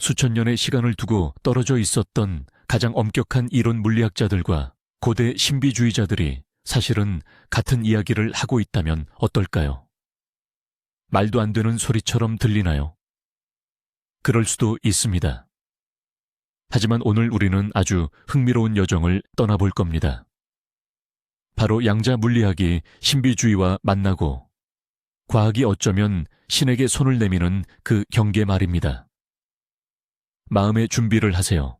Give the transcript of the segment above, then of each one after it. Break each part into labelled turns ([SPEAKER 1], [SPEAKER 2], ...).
[SPEAKER 1] 수천 년의 시간을 두고 떨어져 있었던 가장 엄격한 이론 물리학자들과 고대 신비주의자들이 사실은 같은 이야기를 하고 있다면 어떨까요? 말도 안 되는 소리처럼 들리나요? 그럴 수도 있습니다. 하지만 오늘 우리는 아주 흥미로운 여정을 떠나볼 겁니다. 바로 양자 물리학이 신비주의와 만나고 과학이 어쩌면 신에게 손을 내미는 그 경계 말입니다. 마음의 준비를 하세요.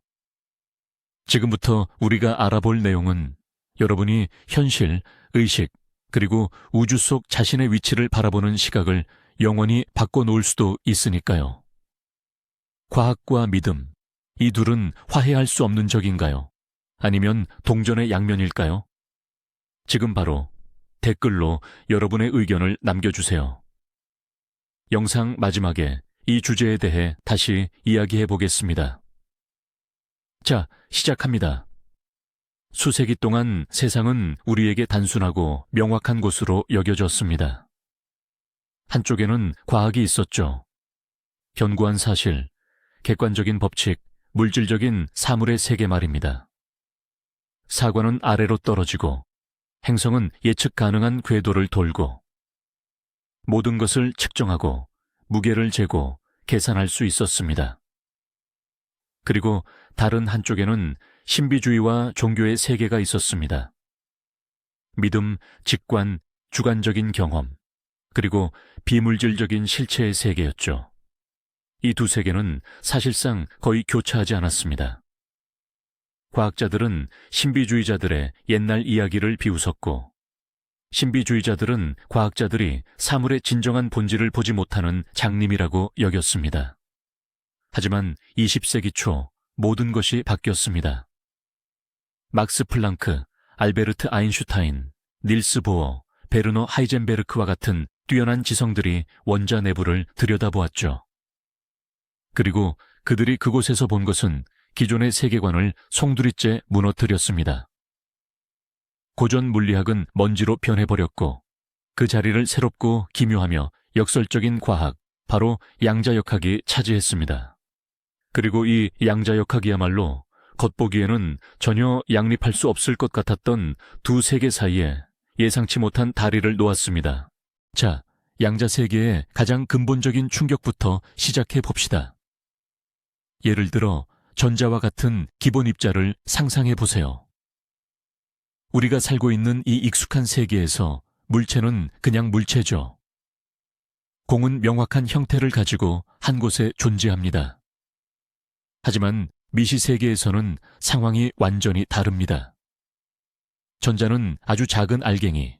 [SPEAKER 1] 지금부터 우리가 알아볼 내용은 여러분이 현실, 의식, 그리고 우주 속 자신의 위치를 바라보는 시각을 영원히 바꿔놓을 수도 있으니까요. 과학과 믿음, 이 둘은 화해할 수 없는 적인가요? 아니면 동전의 양면일까요? 지금 바로 댓글로 여러분의 의견을 남겨주세요. 영상 마지막에 이 주제에 대해 다시 이야기해 보겠습니다. 자, 시작합니다. 수세기 동안 세상은 우리에게 단순하고 명확한 곳으로 여겨졌습니다. 한쪽에는 과학이 있었죠. 견고한 사실, 객관적인 법칙, 물질적인 사물의 세계 말입니다. 사과는 아래로 떨어지고 행성은 예측 가능한 궤도를 돌고 모든 것을 측정하고 무게를 재고 계산할 수 있었습니다. 그리고 다른 한쪽에는 신비주의와 종교의 세계가 있었습니다. 믿음, 직관, 주관적인 경험, 그리고 비물질적인 실체의 세계였죠. 이 두 세계는 사실상 거의 교차하지 않았습니다. 과학자들은 신비주의자들의 옛날 이야기를 비웃었고, 신비주의자들은 과학자들이 사물의 진정한 본질을 보지 못하는 장님이라고 여겼습니다. 하지만 20세기 초 모든 것이 바뀌었습니다. 막스 플랑크, 알베르트 아인슈타인, 닐스 보어, 베르너 하이젠베르크와 같은 뛰어난 지성들이 원자 내부를 들여다보았죠. 그리고 그들이 그곳에서 본 것은 기존의 세계관을 송두리째 무너뜨렸습니다. 고전 물리학은 먼지로 변해버렸고 그 자리를 새롭고 기묘하며 역설적인 과학, 바로 양자역학이 차지했습니다. 그리고 이 양자역학이야말로 겉보기에는 전혀 양립할 수 없을 것 같았던 두 세계 사이에 예상치 못한 다리를 놓았습니다. 자, 양자세계의 가장 근본적인 충격부터 시작해 봅시다. 예를 들어 전자와 같은 기본 입자를 상상해 보세요. 우리가 살고 있는 이 익숙한 세계에서 물체는 그냥 물체죠. 공은 명확한 형태를 가지고 한 곳에 존재합니다. 하지만 미시세계에서는 상황이 완전히 다릅니다. 전자는 아주 작은 알갱이,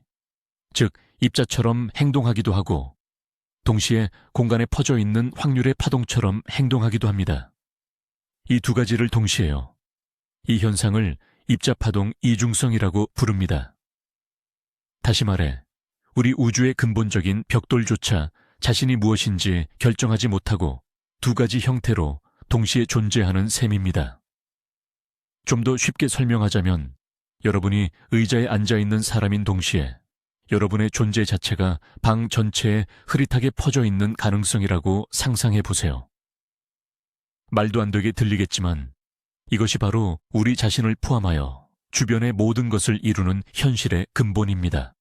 [SPEAKER 1] 즉 입자처럼 행동하기도 하고 동시에 공간에 퍼져 있는 확률의 파동처럼 행동하기도 합니다. 이 두 가지를 동시에요. 이 현상을 입자파동 이중성이라고 부릅니다. 다시 말해, 우리 우주의 근본적인 벽돌조차 자신이 무엇인지 결정하지 못하고 두 가지 형태로 동시에 존재하는 셈입니다. 좀 더 쉽게 설명하자면 여러분이 의자에 앉아있는 사람인 동시에 여러분의 존재 자체가 방 전체에 흐릿하게 퍼져 있는 가능성이라고 상상해 보세요. 말도 안 되게 들리겠지만 이것이 바로 우리 자신을 포함하여 주변의 모든 것을 이루는 현실의 근본입니다.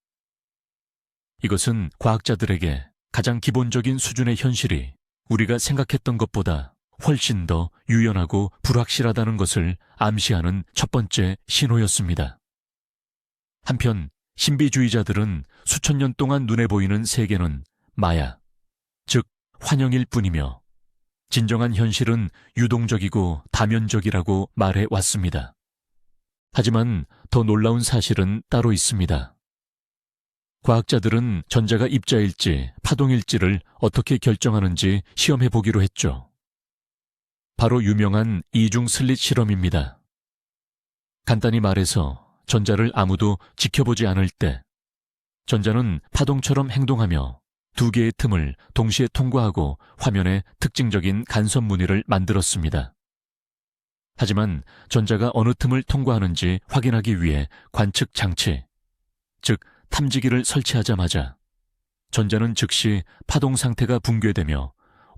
[SPEAKER 1] 이것은 과학자들에게 가장 기본적인 수준의 현실이 우리가 생각했던 것보다 훨씬 더 유연하고 불확실하다는 것을 암시하는 첫 번째 신호였습니다. 한편 신비주의자들은 수천 년 동안 눈에 보이는 세계는 마야, 즉 환영일 뿐이며 진정한 현실은 유동적이고 다면적이라고 말해 왔습니다. 하지만 더 놀라운 사실은 따로 있습니다. 과학자들은 전자가 입자일지 파동일지를 어떻게 결정하는지 시험해 보기로 했죠. 바로 유명한 이중 슬릿 실험입니다. 간단히 말해서 전자를 아무도 지켜보지 않을 때 전자는 파동처럼 행동하며 두 개의 틈을 동시에 통과하고 화면에 특징적인 간섭 무늬를 만들었습니다. 하지만 전자가 어느 틈을 통과하는지 확인하기 위해 관측 장치, 즉 탐지기를 설치하자마자 전자는 즉시 파동 상태가 붕괴되며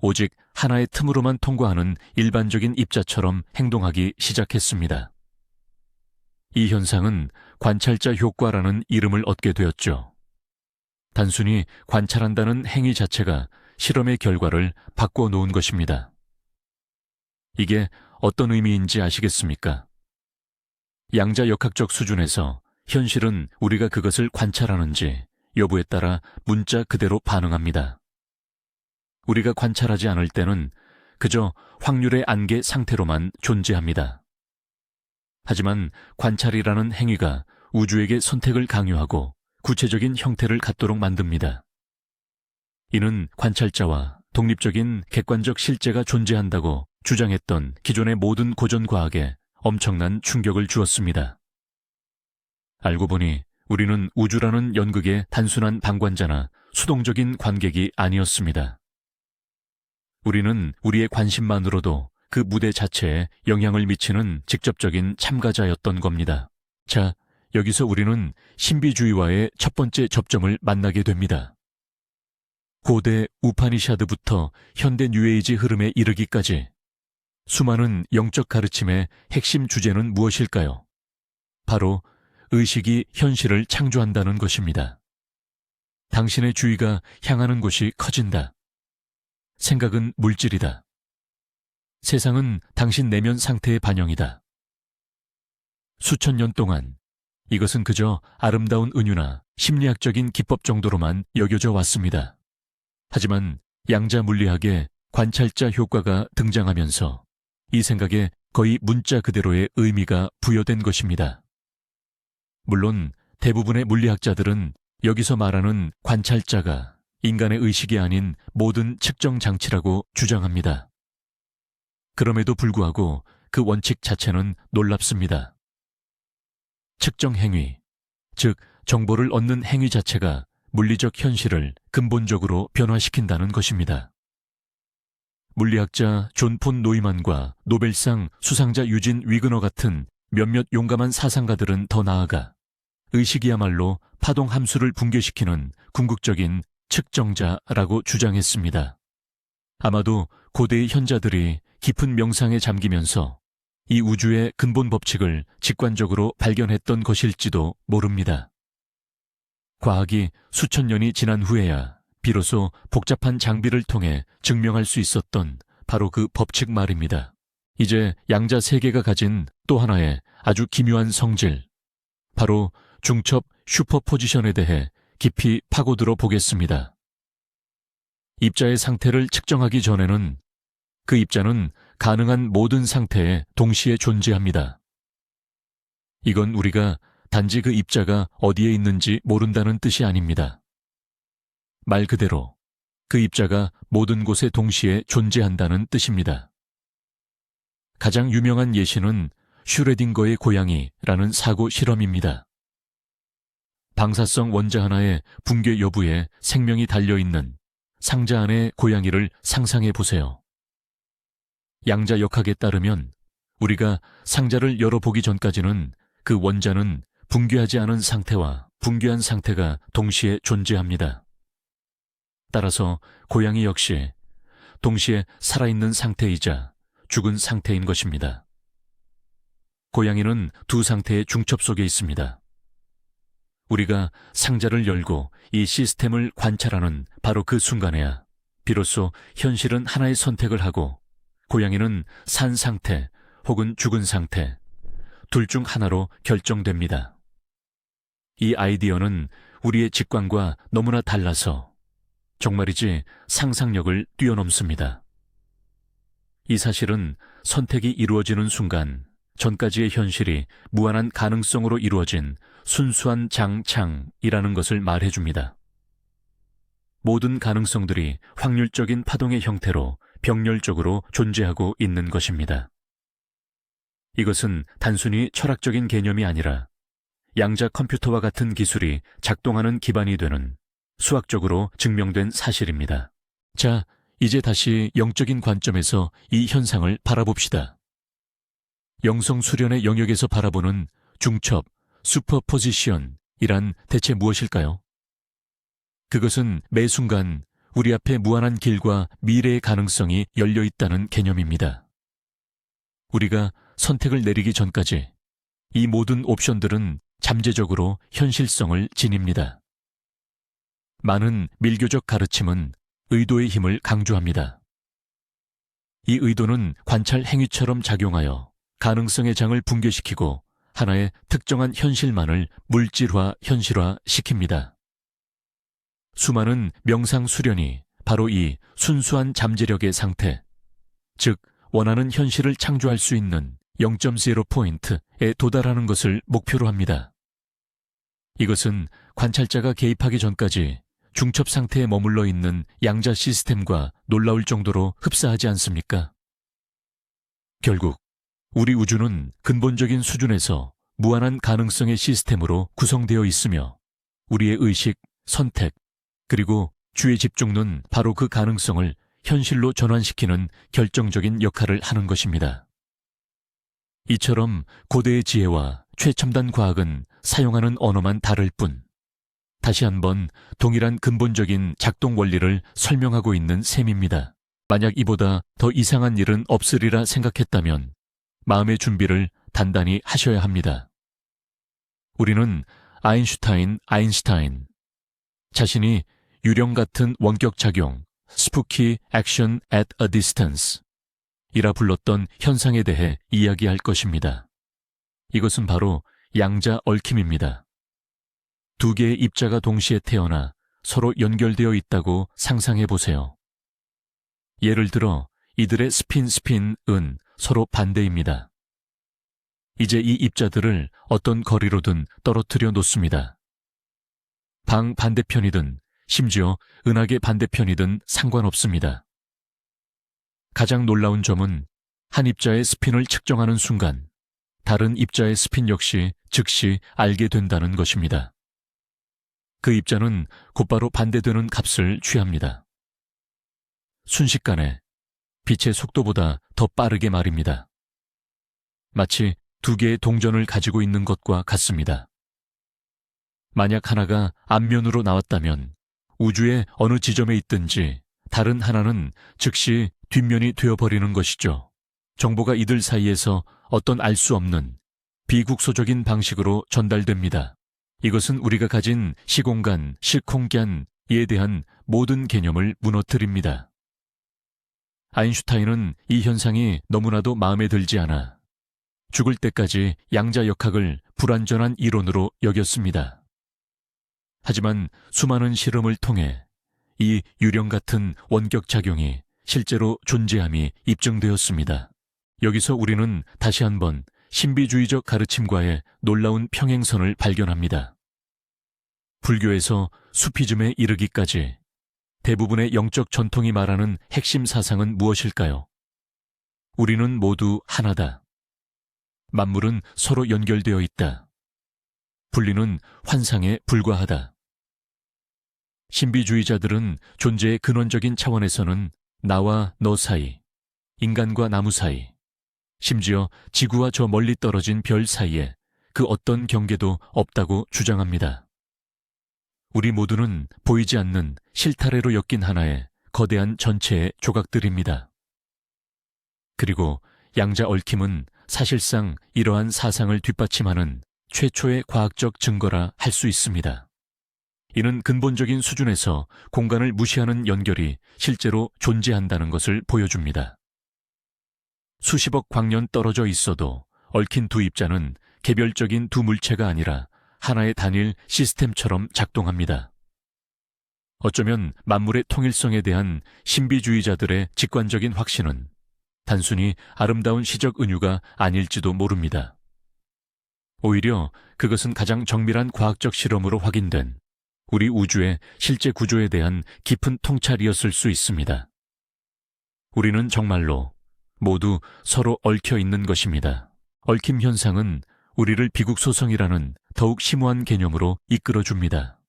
[SPEAKER 1] 오직 하나의 틈으로만 통과하는 일반적인 입자처럼 행동하기 시작했습니다. 이 현상은 관찰자 효과라는 이름을 얻게 되었죠. 단순히 관찰한다는 행위 자체가 실험의 결과를 바꿔놓은 것입니다. 이게 어떤 의미인지 아시겠습니까? 양자역학적 수준에서 현실은 우리가 그것을 관찰하는지 여부에 따라 문자 그대로 반응합니다. 우리가 관찰하지 않을 때는 그저 확률의 안개 상태로만 존재합니다. 하지만 관찰이라는 행위가 우주에게 선택을 강요하고 구체적인 형태를 갖도록 만듭니다. 이는 관찰자와 독립적인 객관적 실제가 존재한다고 주장했던 기존의 모든 고전 과학에 엄청난 충격을 주었습니다. 알고 보니 우리는 우주라는 연극의 단순한 방관자나 수동적인 관객이 아니었습니다. 우리는 우리의 관심만으로도 그 무대 자체에 영향을 미치는 직접적인 참가자였던 겁니다. 자, 여기서 우리는 신비주의와의 첫 번째 접점을 만나게 됩니다. 고대 우파니샤드부터 현대 뉴에이지 흐름에 이르기까지 수많은 영적 가르침의 핵심 주제는 무엇일까요? 바로 의식이 현실을 창조한다는 것입니다. 당신의 주의가 향하는 곳이 커진다. 생각은 물질이다. 세상은 당신 내면 상태의 반영이다. 수천 년 동안 이것은 그저 아름다운 은유나 심리학적인 기법 정도로만 여겨져 왔습니다. 하지만 양자 물리학의 관찰자 효과가 등장하면서 이 생각에 거의 문자 그대로의 의미가 부여된 것입니다. 물론 대부분의 물리학자들은 여기서 말하는 관찰자가 인간의 의식이 아닌 모든 측정 장치라고 주장합니다. 그럼에도 불구하고 그 원칙 자체는 놀랍습니다. 측정 행위, 즉 정보를 얻는 행위 자체가 물리적 현실을 근본적으로 변화시킨다는 것입니다. 물리학자 존 폰 노이만과 노벨상 수상자 유진 위그너 같은 몇몇 용감한 사상가들은 더 나아가 의식이야말로 파동 함수를 붕괴시키는 궁극적인 측정자라고 주장했습니다. 아마도 고대의 현자들이 깊은 명상에 잠기면서 이 우주의 근본 법칙을 직관적으로 발견했던 것일지도 모릅니다. 과학이 수천 년이 지난 후에야 비로소 복잡한 장비를 통해 증명할 수 있었던 바로 그 법칙 말입니다. 이제 양자 세계가 가진 또 하나의 아주 기묘한 성질, 바로 중첩 슈퍼포지션에 대해 깊이 파고들어 보겠습니다. 입자의 상태를 측정하기 전에는 그 입자는 가능한 모든 상태에 동시에 존재합니다. 이건 우리가 단지 그 입자가 어디에 있는지 모른다는 뜻이 아닙니다. 말 그대로 그 입자가 모든 곳에 동시에 존재한다는 뜻입니다. 가장 유명한 예시는 슈레딩거의 고양이라는 사고 실험입니다. 방사성 원자 하나의 붕괴 여부에 생명이 달려있는 상자 안의 고양이를 상상해 보세요. 양자역학에 따르면 우리가 상자를 열어보기 전까지는 그 원자는 붕괴하지 않은 상태와 붕괴한 상태가 동시에 존재합니다. 따라서 고양이 역시 동시에 살아있는 상태이자 죽은 상태인 것입니다. 고양이는 두 상태의 중첩 속에 있습니다. 우리가 상자를 열고 이 시스템을 관찰하는 바로 그 순간에야 비로소 현실은 하나의 선택을 하고 고양이는 산 상태 혹은 죽은 상태, 둘 중 하나로 결정됩니다. 이 아이디어는 우리의 직관과 너무나 달라서 정말이지 상상력을 뛰어넘습니다. 이 사실은 선택이 이루어지는 순간 전까지의 현실이 무한한 가능성으로 이루어진 순수한 장창이라는 것을 말해줍니다. 모든 가능성들이 확률적인 파동의 형태로 병렬적으로 존재하고 있는 것입니다. 이것은 단순히 철학적인 개념이 아니라 양자 컴퓨터와 같은 기술이 작동하는 기반이 되는 수학적으로 증명된 사실입니다. 자, 이제 다시 영적인 관점에서 이 현상을 바라봅시다. 영성 수련의 영역에서 바라보는 중첩, 슈퍼포지션이란 대체 무엇일까요? 그것은 매 순간 우리 앞에 무한한 길과 미래의 가능성이 열려 있다는 개념입니다. 우리가 선택을 내리기 전까지 이 모든 옵션들은 잠재적으로 현실성을 지닙니다. 많은 밀교적 가르침은 의도의 힘을 강조합니다. 이 의도는 관찰 행위처럼 작용하여 가능성의 장을 붕괴시키고 하나의 특정한 현실만을 물질화, 현실화 시킵니다. 수많은 명상 수련이 바로 이 순수한 잠재력의 상태, 즉 원하는 현실을 창조할 수 있는 0.0 포인트에 도달하는 것을 목표로 합니다. 이것은 관찰자가 개입하기 전까지 중첩 상태에 머물러 있는 양자 시스템과 놀라울 정도로 흡사하지 않습니까? 결국 우리 우주는 근본적인 수준에서 무한한 가능성의 시스템으로 구성되어 있으며 우리의 의식, 선택, 그리고 주의 집중은 바로 그 가능성을 현실로 전환시키는 결정적인 역할을 하는 것입니다. 이처럼 고대의 지혜와 최첨단 과학은 사용하는 언어만 다를 뿐 다시 한번 동일한 근본적인 작동 원리를 설명하고 있는 셈입니다. 만약 이보다 더 이상한 일은 없으리라 생각했다면 마음의 준비를 단단히 하셔야 합니다. 우리는 아인슈타인, 자신이 유령 같은 원격 작용, spooky action at a distance 이라 불렀던 현상에 대해 이야기할 것입니다. 이것은 바로 양자 얽힘입니다. 두 개의 입자가 동시에 태어나 서로 연결되어 있다고 상상해 보세요. 예를 들어 이들의 스핀은 서로 반대입니다. 이제 이 입자들을 어떤 거리로든 떨어뜨려 놓습니다. 방 반대편이든 심지어 은하계 반대편이든 상관없습니다. 가장 놀라운 점은 한 입자의 스핀을 측정하는 순간 다른 입자의 스핀 역시 즉시 알게 된다는 것입니다. 그 입자는 곧바로 반대되는 값을 취합니다. 순식간에 빛의 속도보다 더 빠르게 말입니다. 마치 두 개의 동전을 가지고 있는 것과 같습니다. 만약 하나가 앞면으로 나왔다면 우주의 어느 지점에 있든지 다른 하나는 즉시 뒷면이 되어버리는 것이죠. 정보가 이들 사이에서 어떤 알 수 없는 비국소적인 방식으로 전달됩니다. 이것은 우리가 가진 시공간, 시공간에 대한 모든 개념을 무너뜨립니다. 아인슈타인은 이 현상이 너무나도 마음에 들지 않아 죽을 때까지 양자역학을 불완전한 이론으로 여겼습니다. 하지만 수많은 실험을 통해 이 유령 같은 원격 작용이 실제로 존재함이 입증되었습니다. 여기서 우리는 다시 한번 신비주의적 가르침과의 놀라운 평행선을 발견합니다. 불교에서 수피즘에 이르기까지 대부분의 영적 전통이 말하는 핵심 사상은 무엇일까요? 우리는 모두 하나다. 만물은 서로 연결되어 있다. 분리는 환상에 불과하다. 신비주의자들은 존재의 근원적인 차원에서는 나와 너 사이, 인간과 나무 사이, 심지어 지구와 저 멀리 떨어진 별 사이에 그 어떤 경계도 없다고 주장합니다. 우리 모두는 보이지 않는 실타래로 엮인 하나의 거대한 전체의 조각들입니다. 그리고 양자 얽힘은 사실상 이러한 사상을 뒷받침하는 최초의 과학적 증거라 할 수 있습니다. 이는 근본적인 수준에서 공간을 무시하는 연결이 실제로 존재한다는 것을 보여줍니다. 수십억 광년 떨어져 있어도 얽힌 두 입자는 개별적인 두 물체가 아니라 하나의 단일 시스템처럼 작동합니다. 어쩌면 만물의 통일성에 대한 신비주의자들의 직관적인 확신은 단순히 아름다운 시적 은유가 아닐지도 모릅니다. 오히려 그것은 가장 정밀한 과학적 실험으로 확인된 우리 우주의 실제 구조에 대한 깊은 통찰이었을 수 있습니다. 우리는 정말로 모두 서로 얽혀 있는 것입니다. 얽힘 현상은 우리를 비국소성이라는 더욱 심오한 개념으로 이끌어줍니다.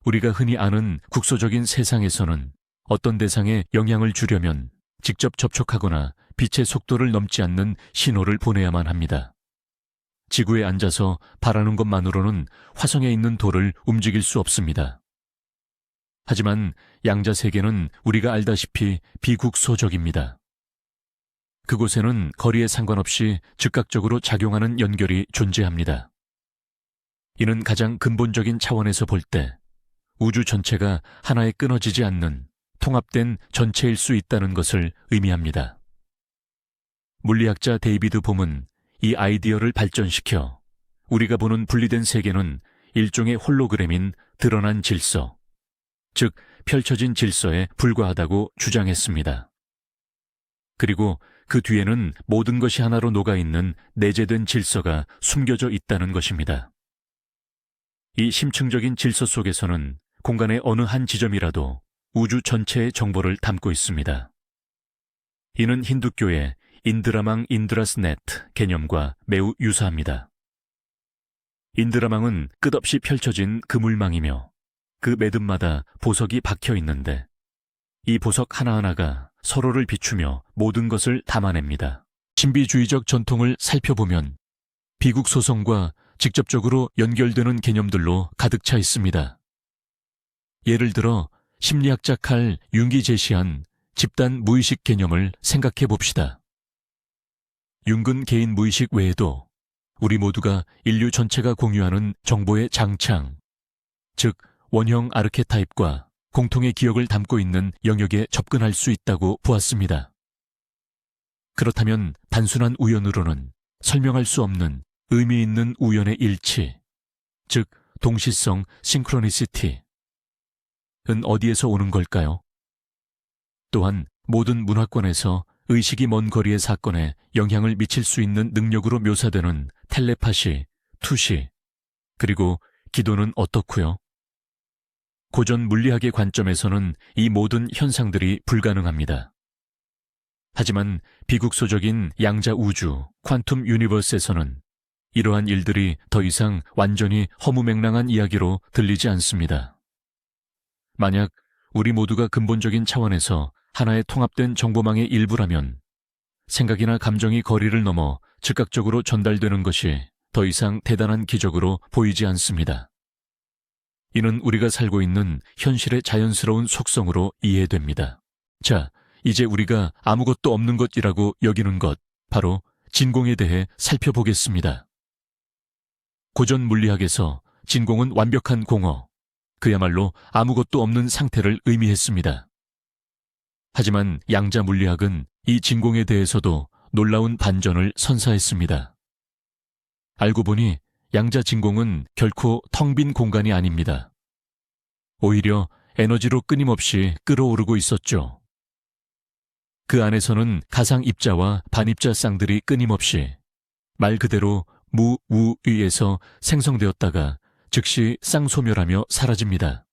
[SPEAKER 1] 우리가 흔히 아는 국소적인 세상에서는 어떤 대상에 영향을 주려면 직접 접촉하거나 빛의 속도를 넘지 않는 신호를 보내야만 합니다. 지구에 앉아서 바라는 것만으로는 화성에 있는 돌을 움직일 수 없습니다. 하지만 양자 세계는 우리가 알다시피 비국소적입니다. 그곳에는 거리에 상관없이 즉각적으로 작용하는 연결이 존재합니다. 이는 가장 근본적인 차원에서 볼 때 우주 전체가 하나에 끊어지지 않는 통합된 전체일 수 있다는 것을 의미합니다. 물리학자 데이비드 봄은 이 아이디어를 발전시켜 우리가 보는 분리된 세계는 일종의 홀로그램인 드러난 질서, 즉 펼쳐진 질서에 불과하다고 주장했습니다. 그리고 그 뒤에는 모든 것이 하나로 녹아있는 내재된 질서가 숨겨져 있다는 것입니다. 이 심층적인 질서 속에서는 공간의 어느 한 지점이라도 우주 전체의 정보를 담고 있습니다. 이는 힌두교의 인드라망 인드라스네트 개념과 매우 유사합니다. 인드라망은 끝없이 펼쳐진 그물망이며 그 매듭마다 보석이 박혀 있는데 이 보석 하나하나가 서로를 비추며 모든 것을 담아냅니다. 신비주의적 전통을 살펴보면 비국소성과 직접적으로 연결되는 개념들로 가득 차 있습니다. 예를 들어 심리학자 칼 융이 제시한 집단 무의식 개념을 생각해 봅시다. 융은 개인 무의식 외에도 우리 모두가 인류 전체가 공유하는 정보의 장창, 즉 원형 아르케타입과 공통의 기억을 담고 있는 영역에 접근할 수 있다고 보았습니다. 그렇다면 단순한 우연으로는 설명할 수 없는 의미 있는 우연의 일치, 즉 동시성 싱크로니시티, 은 어디에서 오는 걸까요? 또한 모든 문화권에서 의식이 먼 거리의 사건에 영향을 미칠 수 있는 능력으로 묘사되는 텔레파시, 투시, 그리고 기도는 어떻고요? 고전 물리학의 관점에서는 이 모든 현상들이 불가능합니다. 하지만 비국소적인 양자 우주, 퀀텀 유니버스에서는 이러한 일들이 더 이상 완전히 허무맹랑한 이야기로 들리지 않습니다. 만약 우리 모두가 근본적인 차원에서 하나의 통합된 정보망의 일부라면 생각이나 감정이 거리를 넘어 즉각적으로 전달되는 것이 더 이상 대단한 기적으로 보이지 않습니다. 이는 우리가 살고 있는 현실의 자연스러운 속성으로 이해됩니다. 자, 이제 우리가 아무것도 없는 것이라고 여기는 것, 바로 진공에 대해 살펴보겠습니다. 고전 물리학에서 진공은 완벽한 공허, 그야말로 아무것도 없는 상태를 의미했습니다. 하지만 양자 물리학은 이 진공에 대해서도 놀라운 반전을 선사했습니다. 알고 보니 양자 진공은 결코 텅 빈 공간이 아닙니다. 오히려 에너지로 끊임없이 끌어오르고 있었죠. 그 안에서는 가상 입자와 반입자 쌍들이 끊임없이 말 그대로 무우위에서 생성되었다가 즉시 쌍소멸하며 사라집니다.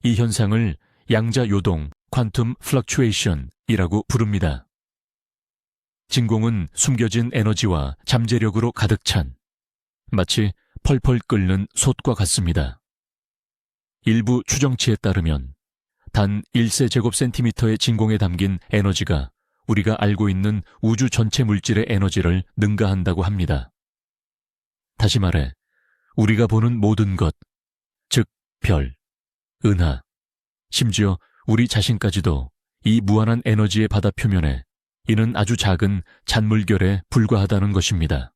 [SPEAKER 1] 이 현상을 양자 요동, 퀀텀 플럭추에이션이라고 부릅니다. 진공은 숨겨진 에너지와 잠재력으로 가득 찬 마치 펄펄 끓는 솥과 같습니다. 일부 추정치에 따르면 단 1세제곱센티미터의 진공에 담긴 에너지가 우리가 알고 있는 우주 전체 물질의 에너지를 능가한다고 합니다. 다시 말해 우리가 보는 모든 것, 즉 별, 은하, 심지어 우리 자신까지도 이 무한한 에너지의 바다 표면에 이는 아주 작은 잔물결에 불과하다는 것입니다.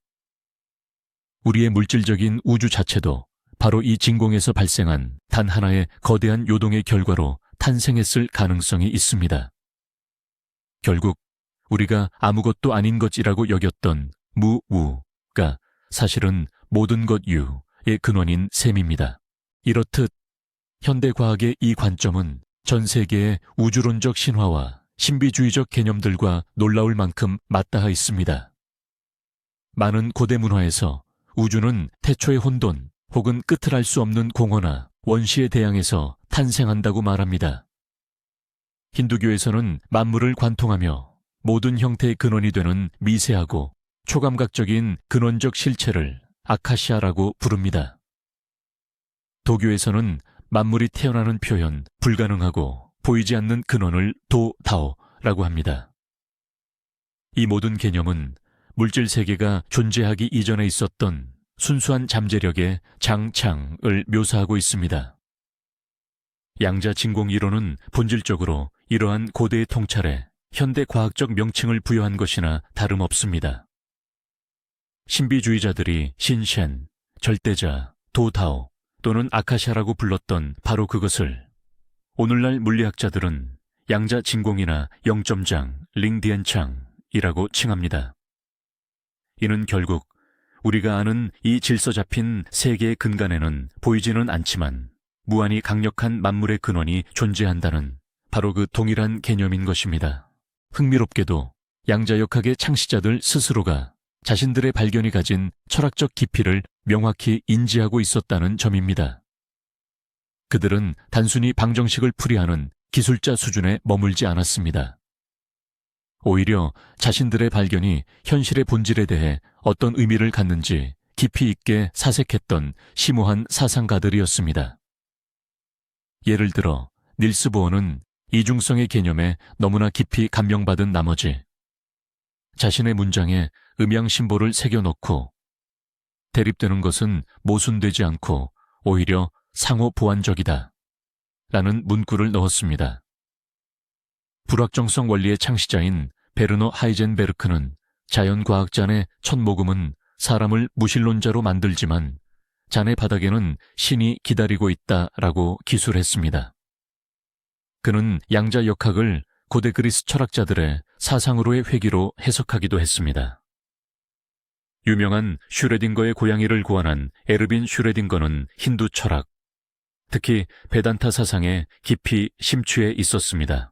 [SPEAKER 1] 우리의 물질적인 우주 자체도 바로 이 진공에서 발생한 단 하나의 거대한 요동의 결과로 탄생했을 가능성이 있습니다. 결국 우리가 아무것도 아닌 것이라고 여겼던 무우가 사실은 모든 것 유의 근원인 셈입니다. 이렇듯 현대과학의 이 관점은 전 세계의 우주론적 신화와 신비주의적 개념들과 놀라울 만큼 맞닿아 있습니다. 많은 고대 문화에서 우주는 태초의 혼돈 혹은 끝을 알 수 없는 공허나 원시의 대양에서 탄생한다고 말합니다. 힌두교에서는 만물을 관통하며 모든 형태의 근원이 되는 미세하고 초감각적인 근원적 실체를 아카시아라고 부릅니다. 도교에서는 만물이 태어나는 표현, 불가능하고 보이지 않는 근원을 도다오라고 합니다. 이 모든 개념은 물질 세계가 존재하기 이전에 있었던 순수한 잠재력의 장창을 묘사하고 있습니다. 양자 진공 이론은 본질적으로 이러한 고대의 통찰에 현대 과학적 명칭을 부여한 것이나 다름없습니다. 신비주의자들이 신셴, 절대자, 도다오 또는 아카샤라고 불렀던 바로 그것을 오늘날 물리학자들은 양자 진공이나 영점장, 링디엔창이라고 칭합니다. 이는 결국 우리가 아는 이 질서 잡힌 세계의 근간에는 보이지는 않지만 무한히 강력한 만물의 근원이 존재한다는 바로 그 동일한 개념인 것입니다. 흥미롭게도 양자역학의 창시자들 스스로가 자신들의 발견이 가진 철학적 깊이를 명확히 인지하고 있었다는 점입니다. 그들은 단순히 방정식을 풀이하는 기술자 수준에 머물지 않았습니다. 오히려 자신들의 발견이 현실의 본질에 대해 어떤 의미를 갖는지 깊이 있게 사색했던 심오한 사상가들이었습니다. 예를 들어 닐스 보어는 이중성의 개념에 너무나 깊이 감명받은 나머지 자신의 문장에 음양 심볼을 새겨넣고 대립되는 것은 모순되지 않고 오히려 상호 보완적이다 라는 문구를 넣었습니다. 불확정성 원리의 창시자인 베르너 하이젠베르크는 자연과학자의 첫 모금은 사람을 무신론자로 만들지만 잔의 바닥에는 신이 기다리고 있다라고 기술했습니다. 그는 양자역학을 고대 그리스 철학자들의 사상으로의 회귀로 해석하기도 했습니다. 유명한 슈레딩거의 고양이를 고안한 에르빈 슈레딩거는 힌두 철학, 특히 베단타 사상에 깊이 심취해 있었습니다.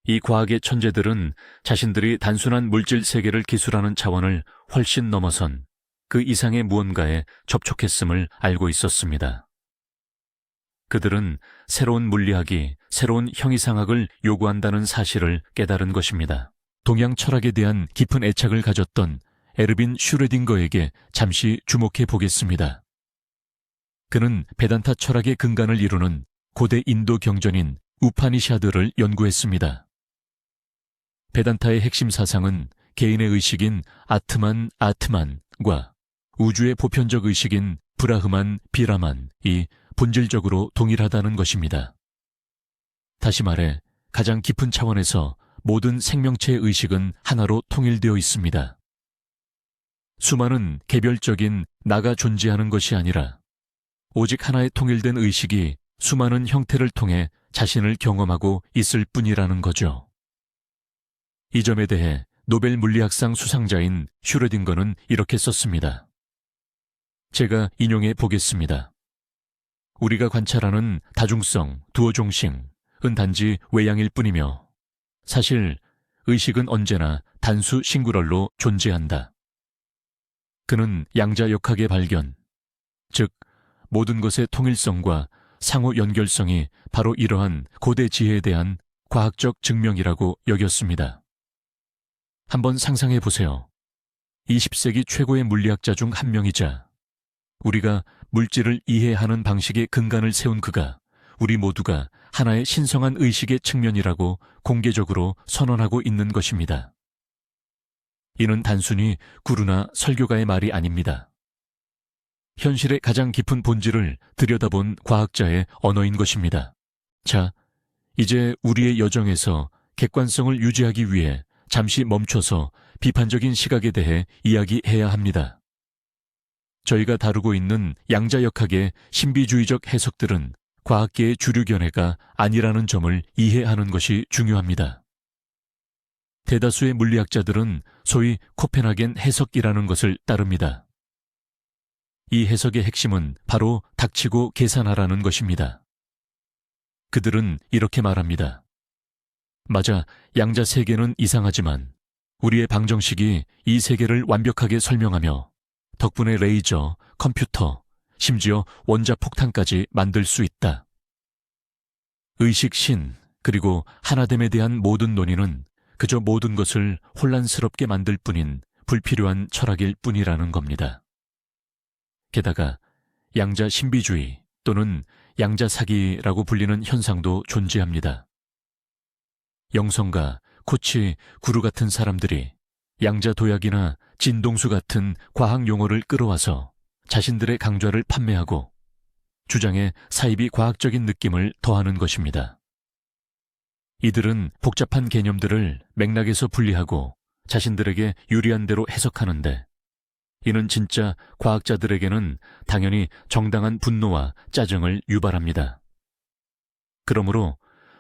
[SPEAKER 1] 이 과학의 천재들은 자신들이 단순한 물질 세계를 기술하는 차원을 훨씬 넘어선 그 이상의 무언가에 접촉했음을 알고 있었습니다. 그들은 새로운 물리학이 새로운 형이상학을 요구한다는 사실을 깨달은 것입니다. 동양 철학에 대한 깊은 애착을 가졌던 에르빈 슈레딩거에게 잠시 주목해 보겠습니다. 그는 베단타 철학의 근간을 이루는 고대 인도 경전인 우파니샤드를 연구했습니다. 베단타의 핵심 사상은 개인의 의식인 아트만과 우주의 보편적 의식인 브라흐만, 비라만이 본질적으로 동일하다는 것입니다. 다시 말해 가장 깊은 차원에서 모든 생명체의 의식은 하나로 통일되어 있습니다. 수많은 개별적인 나가 존재하는 것이 아니라 오직 하나의 통일된 의식이 수많은 형태를 통해 자신을 경험하고 있을 뿐이라는 거죠. 이 점에 대해 노벨 물리학상 수상자인 슈레딩거는 이렇게 썼습니다. 제가 인용해 보겠습니다. 우리가 관찰하는 다중성, 두어종식은 단지 외양일 뿐이며 사실 의식은 언제나 단수 싱구럴로 존재한다. 그는 양자역학의 발견, 즉 모든 것의 통일성과 상호 연결성이 바로 이러한 고대 지혜에 대한 과학적 증명이라고 여겼습니다. 한번 상상해 보세요. 20세기 최고의 물리학자 중 한 명이자 우리가 물질을 이해하는 방식의 근간을 세운 그가 우리 모두가 하나의 신성한 의식의 측면이라고 공개적으로 선언하고 있는 것입니다. 이는 단순히 구루나 설교가의 말이 아닙니다. 현실의 가장 깊은 본질을 들여다본 과학자의 언어인 것입니다. 자, 이제 우리의 여정에서 객관성을 유지하기 위해 잠시 멈춰서 비판적인 시각에 대해 이야기해야 합니다. 저희가 다루고 있는 양자역학의 신비주의적 해석들은 과학계의 주류 견해가 아니라는 점을 이해하는 것이 중요합니다. 대다수의 물리학자들은 소위 코펜하겐 해석이라는 것을 따릅니다. 이 해석의 핵심은 바로 닥치고 계산하라는 것입니다. 그들은 이렇게 말합니다. 맞아, 양자 세계는 이상하지만 우리의 방정식이 이 세계를 완벽하게 설명하며 덕분에 레이저, 컴퓨터, 심지어 원자폭탄까지 만들 수 있다. 의식신, 그리고 하나됨에 대한 모든 논의는 그저 모든 것을 혼란스럽게 만들 뿐인 불필요한 철학일 뿐이라는 겁니다. 게다가 양자 신비주의 또는 양자 사기라고 불리는 현상도 존재합니다. 영성가, 코치, 구루 같은 사람들이 양자 도약이나 진동수 같은 과학 용어를 끌어와서 자신들의 강좌를 판매하고 주장에 사이비 과학적인 느낌을 더하는 것입니다. 이들은 복잡한 개념들을 맥락에서 분리하고 자신들에게 유리한 대로 해석하는데, 이는 진짜 과학자들에게는 당연히 정당한 분노와 짜증을 유발합니다. 그러므로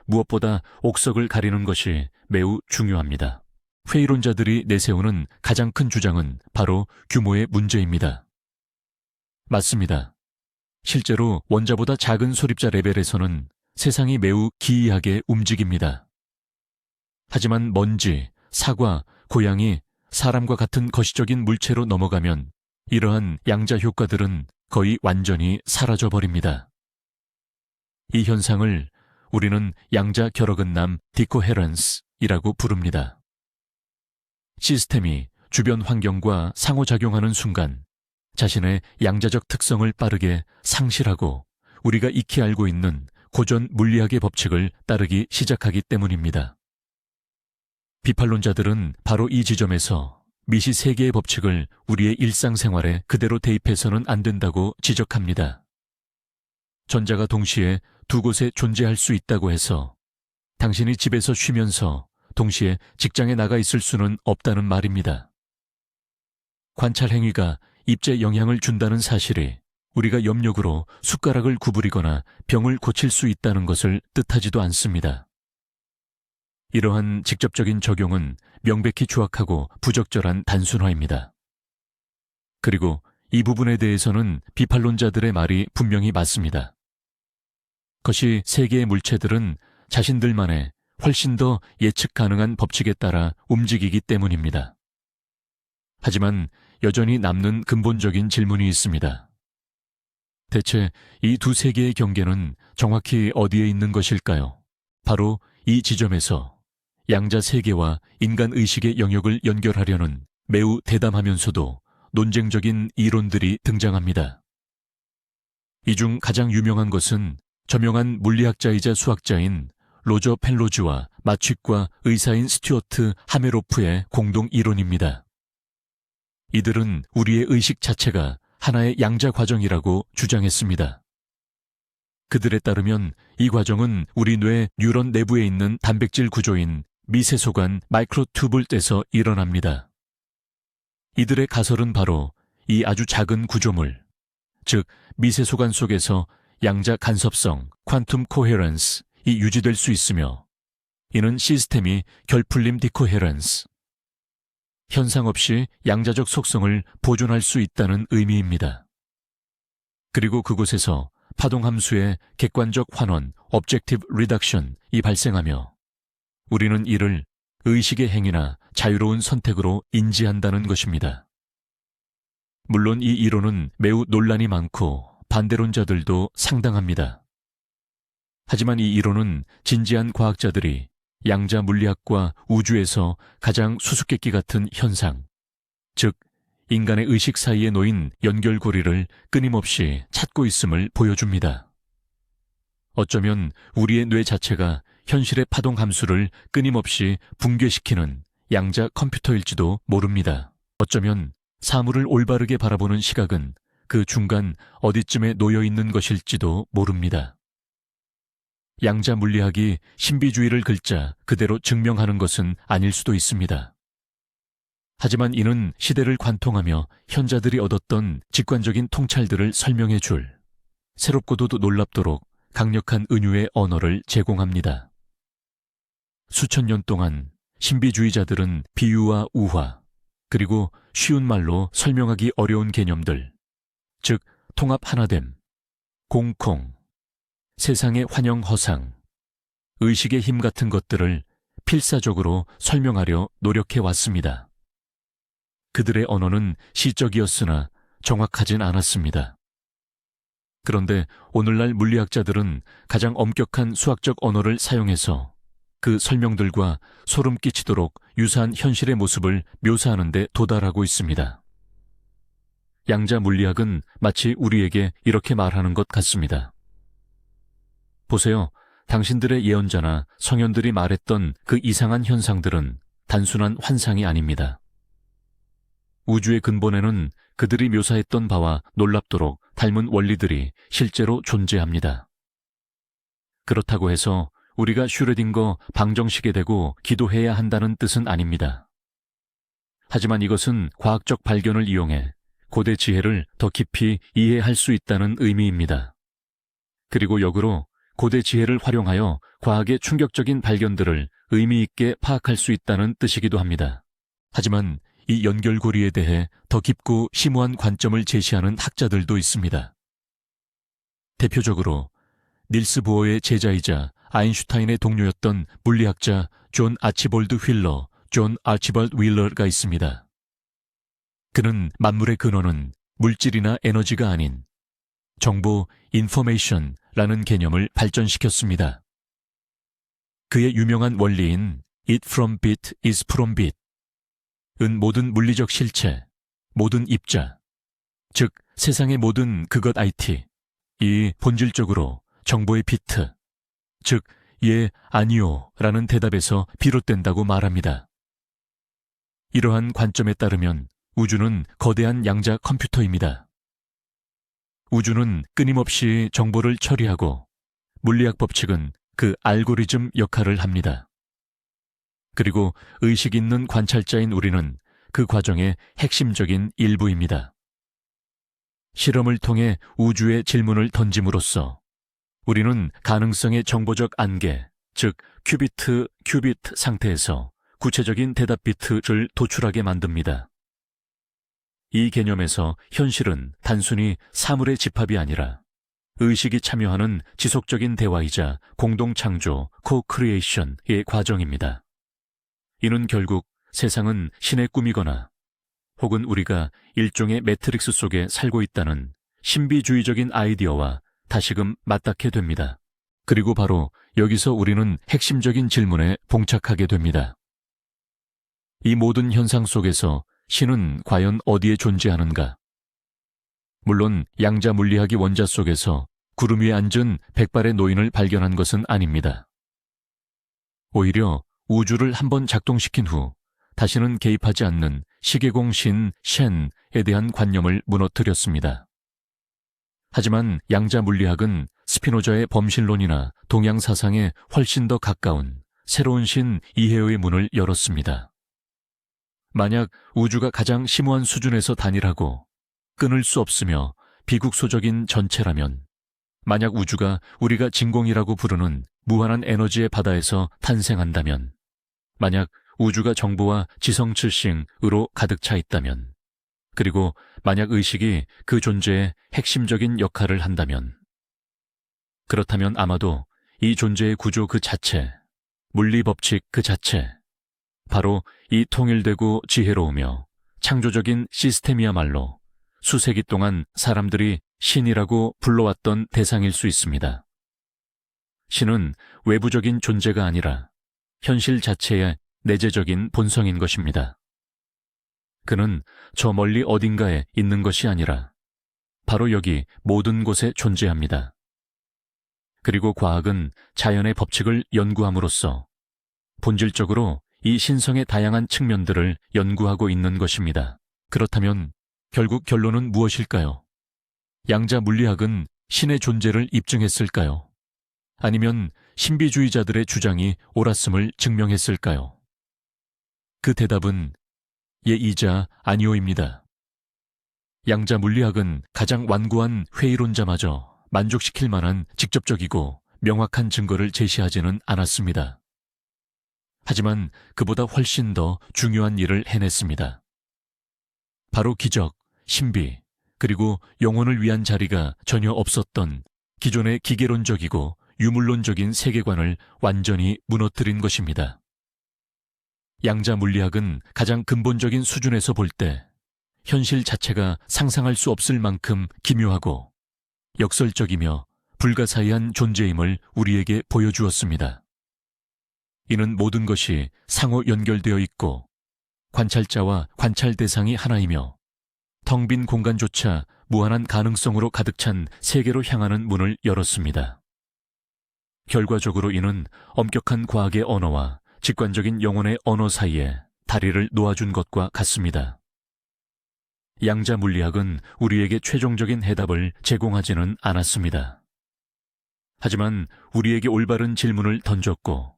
[SPEAKER 1] 무엇보다 옥석을 가리는 것이 매우 중요합니다. 회의론자들이 내세우는 가장 큰 주장은 바로 규모의 문제입니다. 맞습니다. 실제로 원자보다 작은 소립자 레벨에서는 세상이 매우 기이하게 움직입니다. 하지만 먼지, 사과, 고양이, 사람과 같은 거시적인 물체로 넘어가면 이러한 양자 효과들은 거의 완전히 사라져버립니다. 이 현상을 우리는 양자 결어근남 디코헤런스이라고 부릅니다. 시스템이 주변 환경과 상호작용하는 순간 자신의 양자적 특성을 빠르게 상실하고 우리가 익히 알고 있는 고전 물리학의 법칙을 따르기 시작하기 때문입니다. 비판론자들은 바로 이 지점에서 미시 세계의 법칙을 우리의 일상생활에 그대로 대입해서는 안 된다고 지적합니다. 전자가 동시에 두 곳에 존재할 수 있다고 해서 당신이 집에서 쉬면서 동시에 직장에 나가 있을 수는 없다는 말입니다. 관찰 행위가 입자에 영향을 준다는 사실이 우리가 염력으로 숟가락을 구부리거나 병을 고칠 수 있다는 것을 뜻하지도 않습니다. 이러한 직접적인 적용은 명백히 추악하고 부적절한 단순화입니다. 그리고 이 부분에 대해서는 비판론자들의 말이 분명히 맞습니다. 그것이 세계의 물체들은 자신들만의 훨씬 더 예측 가능한 법칙에 따라 움직이기 때문입니다. 하지만 여전히 남는 근본적인 질문이 있습니다. 대체 이 두 세계의 경계는 정확히 어디에 있는 것일까요? 바로 이 지점에서 양자 세계와 인간 의식의 영역을 연결하려는 매우 대담하면서도 논쟁적인 이론들이 등장합니다. 이 중 가장 유명한 것은 저명한 물리학자이자 수학자인 로저 펠로즈와 마취과 의사인 스튜어트 하메로프의 공동 이론입니다. 이들은 우리의 의식 자체가 하나의 양자 과정이라고 주장했습니다. 그들에 따르면 이 과정은 우리 뇌 뉴런 내부에 있는 단백질 구조인 미세소관 마이크로튜블에서 일어납니다. 이들의 가설은 바로 이 아주 작은 구조물, 즉 미세소관 속에서 양자 간섭성, 퀀텀 코헤런스이 유지될 수 있으며, 이는 시스템이 결풀림 디코헤런스, 현상 없이 양자적 속성을 보존할 수 있다는 의미입니다. 그리고 그곳에서 파동함수의 객관적 환원, objective reduction이 발생하며 우리는 이를 의식의 행위나 자유로운 선택으로 인지한다는 것입니다. 물론 이 이론은 매우 논란이 많고 반대론자들도 상당합니다. 하지만 이 이론은 진지한 과학자들이 양자 물리학과 우주에서 가장 수수께끼 같은 현상, 즉 인간의 의식 사이에 놓인 연결고리를 끊임없이 찾고 있음을 보여줍니다. 어쩌면 우리의 뇌 자체가 현실의 파동 함수를 끊임없이 붕괴시키는 양자 컴퓨터일지도 모릅니다. 어쩌면 사물을 올바르게 바라보는 시각은 그 중간 어디쯤에 놓여 있는 것일지도 모릅니다. 양자 물리학이 신비주의를 글자 그대로 증명하는 것은 아닐 수도 있습니다. 하지만 이는 시대를 관통하며 현자들이 얻었던 직관적인 통찰들을 설명해 줄 새롭고도 놀랍도록 강력한 은유의 언어를 제공합니다. 수천 년 동안 신비주의자들은 비유와 우화, 그리고 쉬운 말로 설명하기 어려운 개념들, 즉 통합 하나됨, 공콩, 세상의 환영 허상, 의식의 힘 같은 것들을 필사적으로 설명하려 노력해 왔습니다. 그들의 언어는 시적이었으나 정확하진 않았습니다. 그런데 오늘날 물리학자들은 가장 엄격한 수학적 언어를 사용해서 그 설명들과 소름 끼치도록 유사한 현실의 모습을 묘사하는 데 도달하고 있습니다. 양자 물리학은 마치 우리에게 이렇게 말하는 것 같습니다. 보세요. 당신들의 예언자나 성현들이 말했던 그 이상한 현상들은 단순한 환상이 아닙니다. 우주의 근본에는 그들이 묘사했던 바와 놀랍도록 닮은 원리들이 실제로 존재합니다. 그렇다고 해서 우리가 슈레딩거 방정식에 대고 기도해야 한다는 뜻은 아닙니다. 하지만 이것은 과학적 발견을 이용해 고대 지혜를 더 깊이 이해할 수 있다는 의미입니다. 그리고 역으로 고대 지혜를 활용하여 과학의 충격적인 발견들을 의미 있게 파악할 수 있다는 뜻이기도 합니다. 하지만 이 연결고리에 대해 더 깊고 심오한 관점을 제시하는 학자들도 있습니다. 대표적으로 닐스 보어의 제자이자 아인슈타인의 동료였던 물리학자 존 아치볼드 휠러, 존 아치볼드 윌러가 있습니다. 그는 만물의 근원은 물질이나 에너지가 아닌 정보, 인포메이션라는 개념을 발전시켰습니다. 그의 유명한 원리인 It from bit is from bit 은 모든 물리적 실체, 모든 입자, 즉 세상의 모든 그것 IT, 이 본질적으로 정보의 비트, 즉 예, 아니요 라는 대답에서 비롯된다고 말합니다. 이러한 관점에 따르면 우주는 거대한 양자 컴퓨터입니다. 우주는 끊임없이 정보를 처리하고 물리학 법칙은 그 알고리즘 역할을 합니다. 그리고 의식 있는 관찰자인 우리는 그 과정의 핵심적인 일부입니다. 실험을 통해 우주에 질문을 던짐으로써 우리는 가능성의 정보적 안개, 즉 큐비트 상태에서 구체적인 대답 비트를 도출하게 만듭니다. 이 개념에서 현실은 단순히 사물의 집합이 아니라 의식이 참여하는 지속적인 대화이자 공동창조, 코크리에이션의 과정입니다. 이는 결국 세상은 신의 꿈이거나 혹은 우리가 일종의 매트릭스 속에 살고 있다는 신비주의적인 아이디어와 다시금 맞닿게 됩니다. 그리고 바로 여기서 우리는 핵심적인 질문에 봉착하게 됩니다. 이 모든 현상 속에서 신은 과연 어디에 존재하는가? 물론 양자 물리학이 원자 속에서 구름 위에 앉은 백발의 노인을 발견한 것은 아닙니다. 오히려 우주를 한번 작동시킨 후 다시는 개입하지 않는 시계공 신 셴에 대한 관념을 무너뜨렸습니다. 하지만 양자 물리학은 스피노자의 범신론이나 동양 사상에 훨씬 더 가까운 새로운 신 이해의 문을 열었습니다. 만약 우주가 가장 심오한 수준에서 단일하고 끊을 수 없으며 비국소적인 전체라면, 만약 우주가 우리가 진공이라고 부르는 무한한 에너지의 바다에서 탄생한다면, 만약 우주가 정보와 지성칠싱으로 가득 차 있다면, 그리고 만약 의식이 그 존재의 핵심적인 역할을 한다면, 그렇다면 아마도 이 존재의 구조 그 자체, 물리법칙 그 자체, 바로 이 통일되고 지혜로우며 창조적인 시스템이야말로 수세기 동안 사람들이 신이라고 불러왔던 대상일 수 있습니다. 신은 외부적인 존재가 아니라 현실 자체의 내재적인 본성인 것입니다. 그는 저 멀리 어딘가에 있는 것이 아니라 바로 여기 모든 곳에 존재합니다. 그리고 과학은 자연의 법칙을 연구함으로써 본질적으로 이 신성의 다양한 측면들을 연구하고 있는 것입니다. 그렇다면 결국 결론은 무엇일까요? 양자 물리학은 신의 존재를 입증했을까요? 아니면 신비주의자들의 주장이 옳았음을 증명했을까요? 그 대답은 예이자 아니오입니다. 양자 물리학은 가장 완고한 회의론자마저 만족시킬 만한 직접적이고 명확한 증거를 제시하지는 않았습니다. 하지만 그보다 훨씬 더 중요한 일을 해냈습니다. 바로 기적, 신비, 그리고 영혼을 위한 자리가 전혀 없었던 기존의 기계론적이고 유물론적인 세계관을 완전히 무너뜨린 것입니다. 양자 물리학은 가장 근본적인 수준에서 볼 때 현실 자체가 상상할 수 없을 만큼 기묘하고 역설적이며 불가사의한 존재임을 우리에게 보여주었습니다. 이는 모든 것이 상호 연결되어 있고 관찰자와 관찰 대상이 하나이며 텅 빈 공간조차 무한한 가능성으로 가득 찬 세계로 향하는 문을 열었습니다. 결과적으로 이는 엄격한 과학의 언어와 직관적인 영혼의 언어 사이에 다리를 놓아준 것과 같습니다. 양자 물리학은 우리에게 최종적인 해답을 제공하지는 않았습니다. 하지만 우리에게 올바른 질문을 던졌고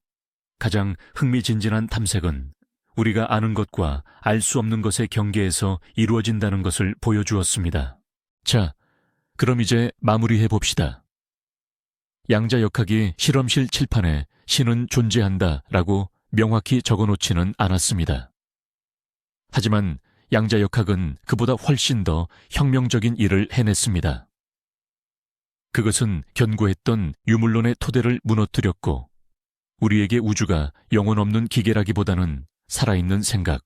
[SPEAKER 1] 가장 흥미진진한 탐색은 우리가 아는 것과 알 수 없는 것의 경계에서 이루어진다는 것을 보여주었습니다. 자, 그럼 이제 마무리해 봅시다. 양자역학이 실험실 칠판에 신은 존재한다 라고 명확히 적어놓지는 않았습니다. 하지만 양자역학은 그보다 훨씬 더 혁명적인 일을 해냈습니다. 그것은 견고했던 유물론의 토대를 무너뜨렸고 우리에게 우주가 영혼 없는 기계라기보다는 살아있는 생각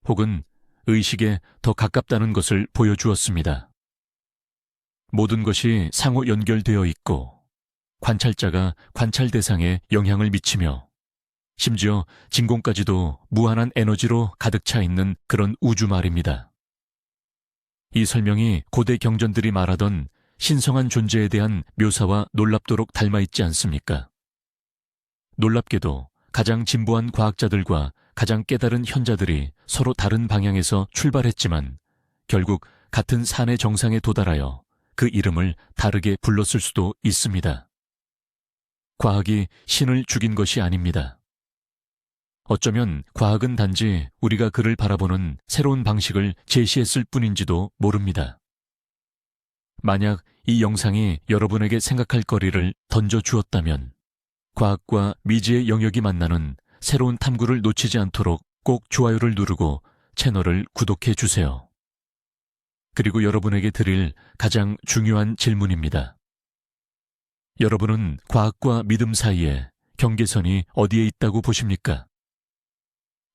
[SPEAKER 1] 혹은 의식에 더 가깝다는 것을 보여주었습니다. 모든 것이 상호 연결되어 있고 관찰자가 관찰 대상에 영향을 미치며 심지어 진공까지도 무한한 에너지로 가득 차 있는 그런 우주 말입니다. 이 설명이 고대 경전들이 말하던 신성한 존재에 대한 묘사와 놀랍도록 닮아있지 않습니까? 놀랍게도 가장 진보한 과학자들과 가장 깨달은 현자들이 서로 다른 방향에서 출발했지만 결국 같은 산의 정상에 도달하여 그 이름을 다르게 불렀을 수도 있습니다. 과학이 신을 죽인 것이 아닙니다. 어쩌면 과학은 단지 우리가 그를 바라보는 새로운 방식을 제시했을 뿐인지도 모릅니다. 만약 이 영상이 여러분에게 생각할 거리를 던져주었다면 과학과 미지의 영역이 만나는 새로운 탐구를 놓치지 않도록 꼭 좋아요를 누르고 채널을 구독해 주세요. 그리고 여러분에게 드릴 가장 중요한 질문입니다. 여러분은 과학과 믿음 사이에 경계선이 어디에 있다고 보십니까?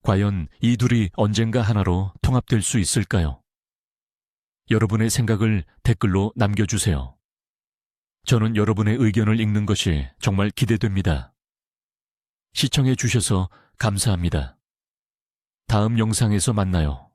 [SPEAKER 1] 과연 이 둘이 언젠가 하나로 통합될 수 있을까요? 여러분의 생각을 댓글로 남겨주세요. 저는 여러분의 의견을 읽는 것이 정말 기대됩니다. 시청해 주셔서 감사합니다. 다음 영상에서 만나요.